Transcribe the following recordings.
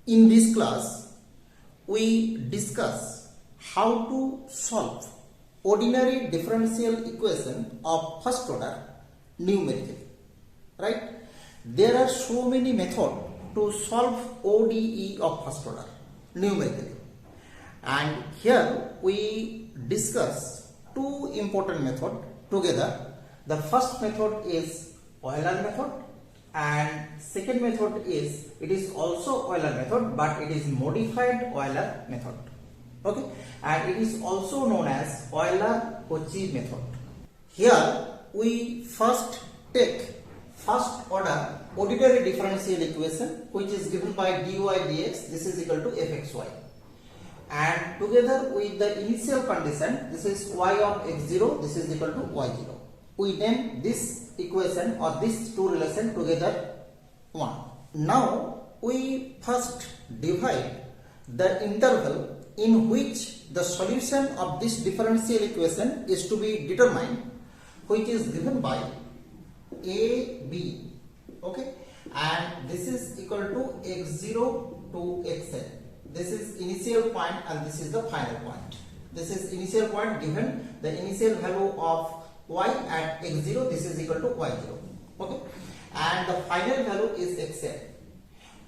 In this class, we discuss how to solve ordinary differential equation of first order numerically. Right? There are so many methods to solve ODE of first order numerically. And here we discuss two important methods together. The first method is Euler method, and second method is, it is also Euler method but it is modified Euler method. Okay, and it is also known as Euler-Cauchy method. Here we first take first order ordinary differential equation which is given by dy dx, this is equal to fxy, and together with the initial condition, this is y of x0, this is equal to y0. We name this equation or these two relations together 1. Now we first divide the interval in which the solution of this differential equation is to be determined, which is given by a b. Okay, and this is equal to x0 to xn. This is initial point and this is the final point. This is initial point given the initial value of y at x0, this is equal to y0. Okay, and the final value is xn.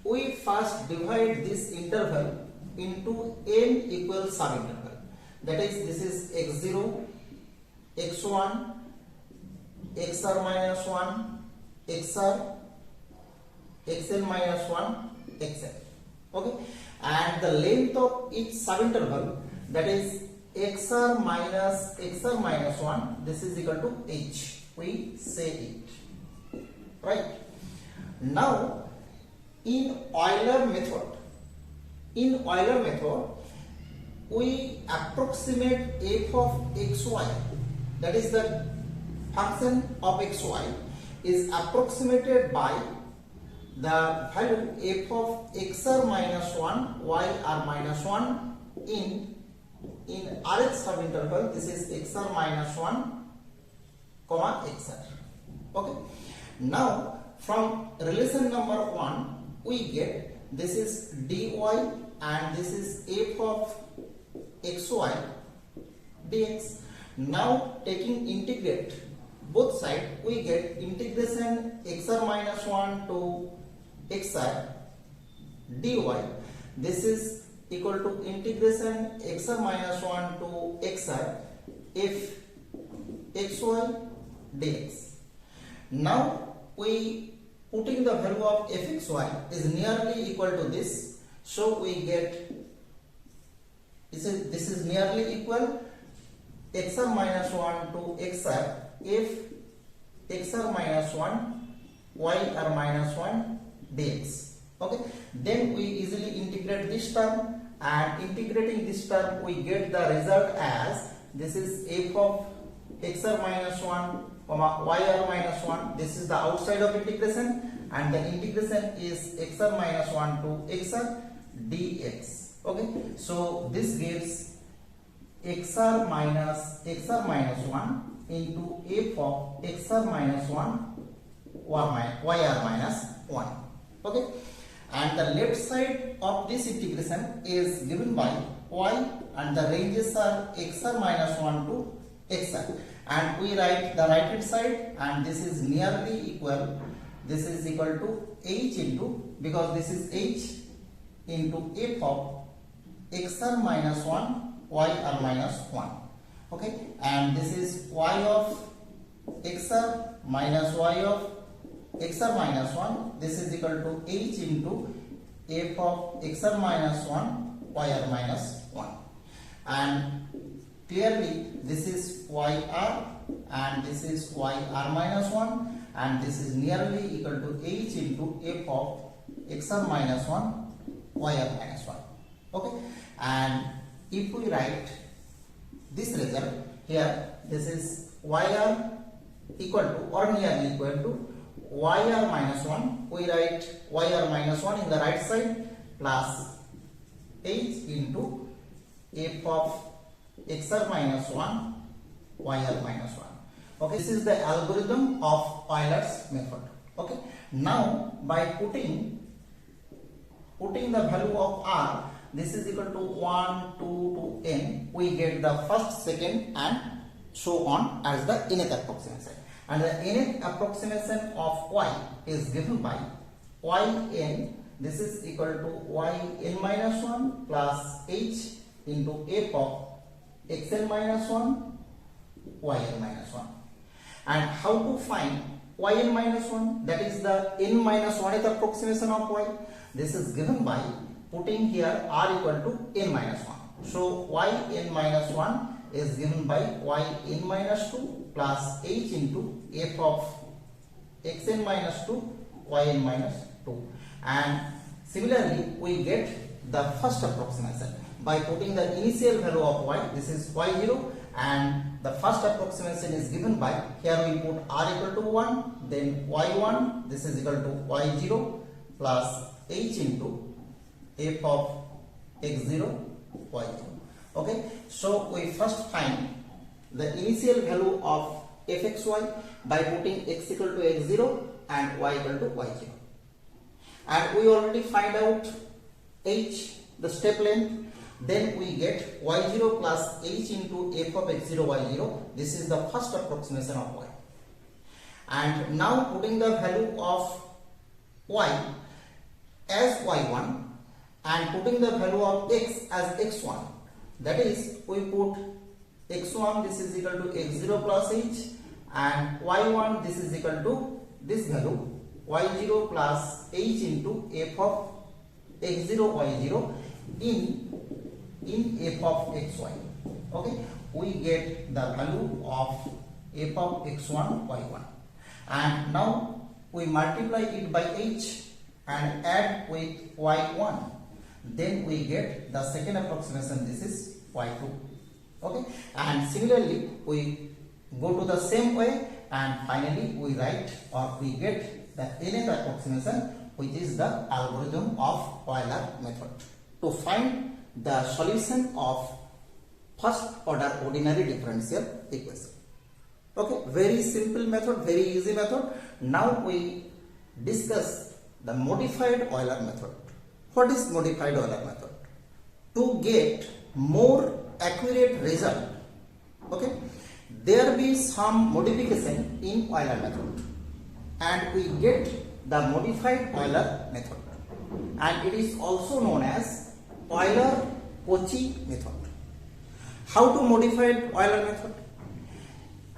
We first divide this interval into n equal subinterval. That is, this is x0, x1, xr minus 1, xr, xn minus 1, xn. Okay, and the length of each subinterval, that is xr minus 1, this is equal to h. We say it. Right? Now, in Euler method, we approximate f of xy, that is the function of xy is approximated by the value f of xr minus 1 yr minus 1 in rth subinterval, this is xr minus 1 comma xr. Okay, now from relation number 1 we get this is dy and this is f of xy dx. Now taking integrate both sides, we get integration xr minus 1 to xr dy. This is equal to integration xr minus 1 to xr f xy dx. Now we putting the value of fxy is nearly equal to this, so we get this is nearly equal xr minus 1 to xr f xr minus 1 yr minus 1 dx. Okay, then we easily integrate this term, and integrating this term we get the result as this is f of xr minus 1 comma yr minus 1. This is the outside of integration, and the integration is xr minus 1 to xr dx. Okay, so this gives xr minus 1 into f of xr minus 1 yr minus 1. Okay, and the left side of this integration is given by y, and the ranges are xr minus 1 to xr, and we write the right hand side, and this is nearly equal, this is equal to h into, because this is h into f of xr minus 1 yr minus 1. Okay, and this is y of xr minus y of xr minus 1, this is equal to h into f of xr minus 1 yr minus 1, and clearly this is yr and this is yr minus 1, and this is nearly equal to h into f of xr minus 1 yr minus 1. Okay, and if we write this result here, this is yr equal to or nearly equal to yr minus 1, we write yr minus 1 in the right side plus h into f of xr minus 1 yr minus 1. Okay, this is the algorithm of Euler's method. Okay, now by putting putting the value of r, this is equal to 1, 2 to n, we get the first, second and so on as the nth approximation. And the nth approximation of y is given by yn, this is equal to yn minus 1 plus h into f of xn minus 1 yn minus 1. And how to find yn minus 1? That is the n minus 1th approximation of y. This is given by putting here r equal to n minus 1. So yn minus 1 is given by yn minus 2 plus h into f of xn minus 2 yn minus 2. And similarly we get the first approximation by putting the initial value of y, this is y0, and the first approximation is given by, here we put r equal to 1, then y1, this is equal to y0 plus h into f of x0 y0. Okay, so we first find the initial value of fxy by putting x equal to x0 and y equal to y0. And we already find out h, the step length. Then we get y0 plus h into f of x0 y0. This is the first approximation of y. And now putting the value of y as y1 and putting the value of x as x1. That is, we put x1, this is equal to x0 plus h, and y1, this is equal to this value y0 plus h into f of x0 y0 in f of xy. Okay, we get the value of f of x1 y1, and now we multiply it by h and add with y1, then we get the second approximation, this is y2. Okay, and similarly we go to the same way and finally we write or we get the nth approximation, which is the algorithm of Euler method to find the solution of first order ordinary differential equation. Okay, very simple method, very easy method. Now we discuss the modified Euler method. What is modified Euler method? To get more accurate result, okay, there be some modification in Euler method and we get the modified Euler method, and it is also known as Euler-Cauchy method. How to modify Euler method?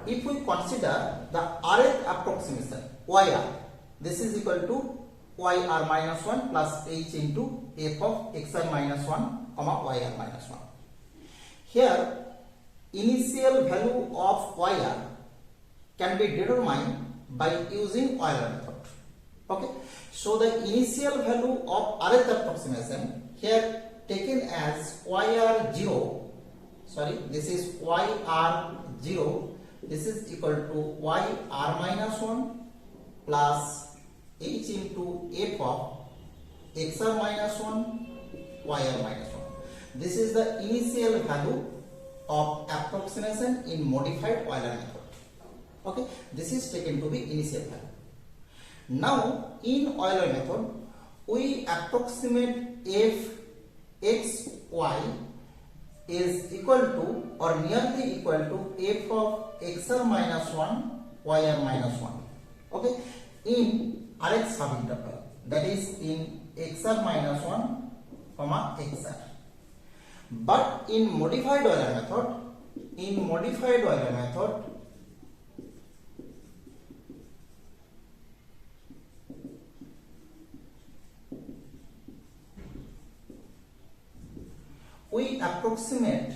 If we consider the rth approximation yr, this is equal to yr minus 1 plus h into f of xr minus 1 comma yr minus 1. Here initial value of yr can be determined by using Euler method. Okay, so the initial value of rth approximation here taken as yr0, sorry, this is yr0, this is equal to yr minus 1 plus h into f of xr minus 1 yr minus 1. This is the initial value of approximation in modified Euler method. Okay, this is taken to be initial value. Now in Euler method we approximate f x y is equal to or nearly equal to f of xr minus 1 yr minus 1. Okay, in rth subinterval, that is in xr minus 1 comma xr. But in modified Euler method, we approximate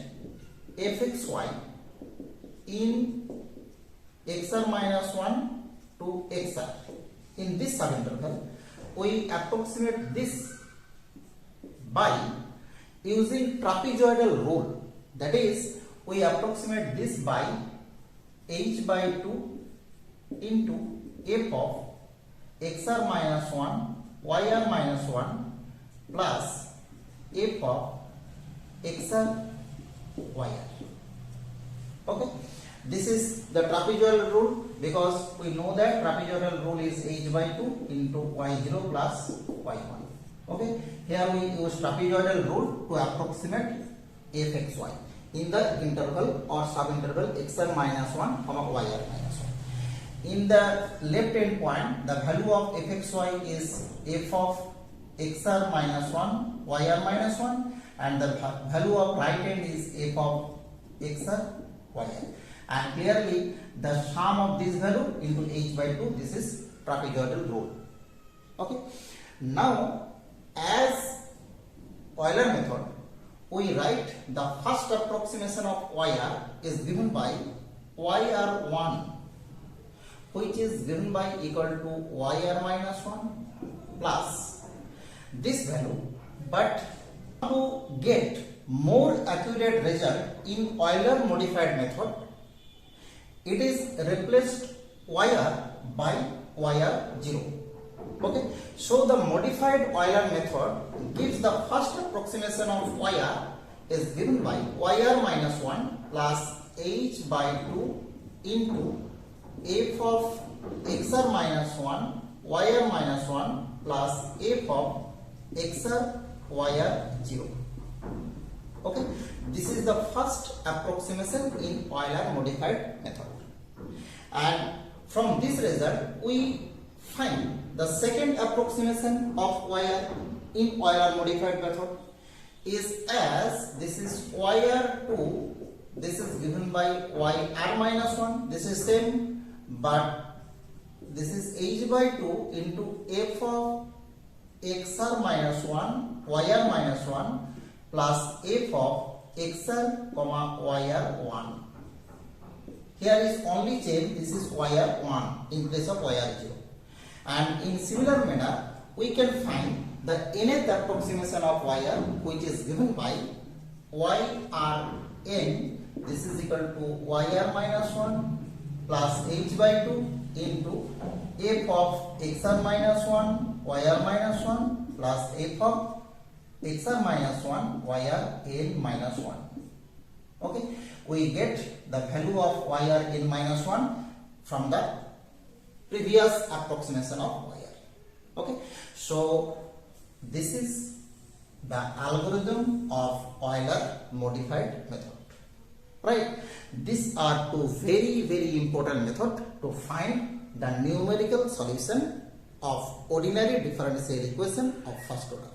fxy in xr minus 1 to xr. In this subinterval, we approximate this by using trapezoidal rule. That is, we approximate this by h by 2 into f of xr minus 1 yr minus 1 plus f of xr yr. Okay, this is the trapezoidal rule because we know that trapezoidal rule is h by 2 into y0 plus y1. Okay, here we use trapezoidal rule to approximate fxy in the interval or subinterval xr minus 1, yr minus 1. In the left end point, the value of fxy is f of xr minus 1, yr minus 1, and the value of right end is f of xr, yr. And clearly the sum of this value into h by 2, this is trapezoidal rule. Okay. Now, as Euler method, we write the first approximation of yr is given by yr1, which is given by equal to yr minus 1 plus this value. But to get more accurate result in Euler modified method, it is replaced yr by yr0. Okay, so the modified Euler method gives the first approximation of yr is given by yr minus 1 plus h by 2 into f of xr minus 1, yr minus 1 plus f of xr, yr0. Okay, this is the first approximation in Euler modified method. And from this result, we find the second approximation of yr in Euler modified method is as this is yr2, this is given by yr minus 1, this is same, but this is h by 2 into f of xr minus 1, yr minus 1 plus f of xr, yr1. Here is only change, this is yr1 in place of yr0. And in similar manner, we can find the nth approximation of yr, which is given by yrn, this is equal to yr minus 1 plus h by 2 into f of xr minus 1, yr minus 1 plus f of xr minus 1, yrn minus 1. Okay, we get the value of yrn minus 1 from the previous approximation of yr. Okay, so this is the algorithm of Euler modified method. Right, these are two very important methods to find the numerical solution of ordinary differential equation of first order.